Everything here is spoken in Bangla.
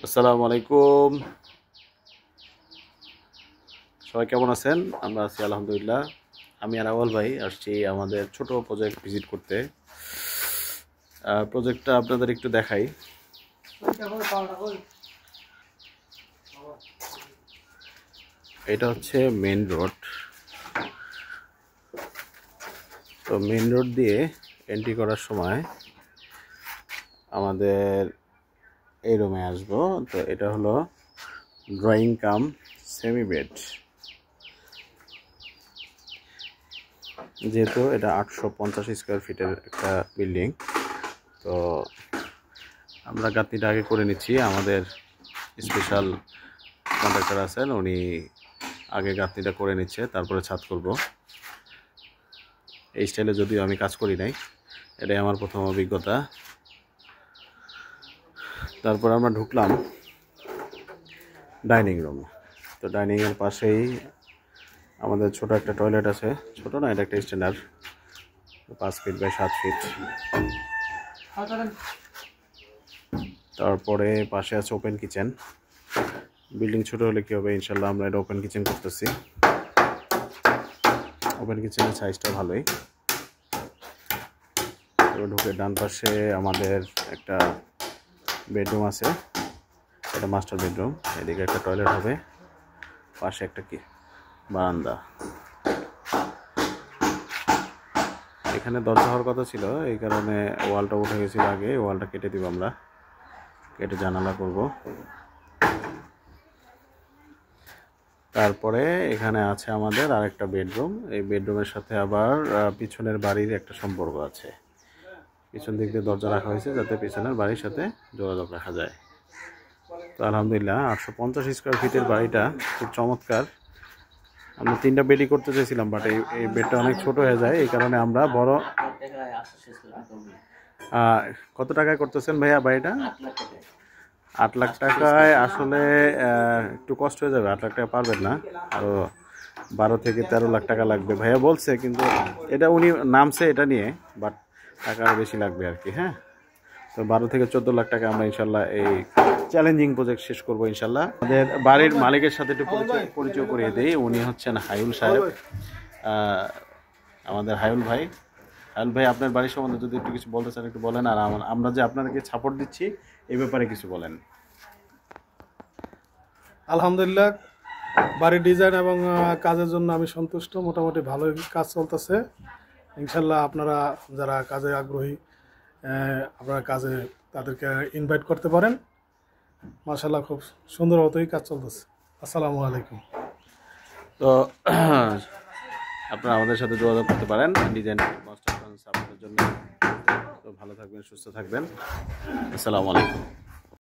আসসালামু আলাইকুম। সবাই কেমন আছেন? আমরা আছি আলহামদুলিল্লাহ। আমি আনাওয়াল ভাই আসছি আমাদের ছোট প্রজেক্ট ভিজিট করতে। প্রজেক্টটা আপনাদের একটু দেখাই। এটা হচ্ছে মেইন রোড। তো মেইন রোড দিয়ে এন্ট্রি করার সময় আমাদের এই রুমে আসবো। তো এটা হলো ড্রয়িং কাম সেমি বেড। যেহেতু এটা 850 স্কোয়ার ফিটের একটা বিল্ডিং, তো আমরা গাঁথনিটা আগে করে নিচ্ছি। আমাদের স্পেশাল কন্ট্রাক্টর আছেন, উনি আগে গাঁথনিটা করে নিচ্ছে, তারপরে ছাদ করব। এই স্টাইলে যদিও আমি কাজ করি নাই, এটাই আমার প্রথম অভিজ্ঞতা। তারপর আমরা ঢুকলাম ডাইনিং রুম। তো ডাইনিংয়ের পাশেই আমাদের ছোট একটা টয়লেট আছে। ছোট না, এটা একটা স্ট্যান্ডার্ড 5 ফিট বাই 7 ফিট। তারপরে পাশে আছে ওপেন কিচেন। বিল্ডিং ছোট হলে কি হবে, ইনশাল্লাহ আমরা এটা ওপেন কিচেন করতেছি। ওপেন কিচেনের সাইজটা ভালোই। ঢুকে ডান পাশে আমাদের একটা বেডরুম আছে, এটা মাস্টার বেডরুম। এদিকে একটা টয়লেট হবে, পাশে একটা কি বারান্দা। এখানে দরজা হওয়ার কথা ছিল, এই কারণে ওয়ালটা উঠে গেছিল আগে। ওয়ালটা কেটে দিব, আমরা কেটে জানালা করব। তারপরে এখানে আছে আমাদের আরেকটা বেডরুম। এই বেডরুমের সাথে আবার পিছনের বাড়ির একটা সম্পর্ক আছে। পিছন দিক দিয়ে দরজা রাখা হয়েছে যাতে পিছনের বাড়ির সাথে যোগাযোগ রাখা যায়। তো আলহামদুলিল্লাহ 850 স্কোয়ার ফিটের বাড়িটা খুব চমৎকার। আমরা 3টা বেডই করতে চাইছিলাম, বাট এই বেডটা অনেক ছোট হয়ে যায়, এই কারণে আমরা বড়। কত টাকায় করতেছেন ভাইয়া বাড়িটা? 8 লাখ টাকায় আসলে একটু কষ্ট হয়ে যাবে। 8 লাখ টাকা পারবেন না, আরও 12 থেকে 13 লাখ টাকা লাগবে ভাইয়া বলছে। কিন্তু এটা উনি নামছে এটা নিয়ে, বাট টাকা আরও বেশি লাগবে আর কি। হ্যাঁ, তো 12 থেকে 14 লাখ টাকা আমরা ইনশাল্লাহ এই চ্যালেঞ্জিং প্রজেক্ট শেষ করবো ইনশাল্লাহ। আমাদের বাড়ির মালিকের সাথে একটু পরিচয় করিয়ে দিই। উনি হচ্ছেন হায়ুল সাহেব, আমাদের হায়ুল ভাই। হায়ুল ভাই, আপনার বাড়ির সম্বন্ধে যদি একটু কিছু বলতে চান একটু বলেন, আর আমরা যে আপনাদেরকে সাপোর্ট দিচ্ছি এই ব্যাপারে কিছু বলেন। আলহামদুলিল্লাহ, বাড়ির ডিজাইন এবং কাজের জন্য আমি সন্তুষ্ট। মোটামুটি ভালোই কাজ চলতেছে ইনশাল্লাহ। আপনারা যারা কাজে আগ্রহী, আপনারা কাজে তাদেরকে ইনভাইট করতে পারেন। মাশাআল্লাহ, খুব সুন্দর মতোই কাজ চলতেছে। আসসালামু আলাইকুম। তো আপনারা আমাদের সাথে যোগাযোগ করতে পারেন ডিজাইন কনস্ট্রাকশন সাপোর্টের জন্য। তো ভালো থাকবেন, সুস্থ থাকবেন। আসসালামু আলাইকুম।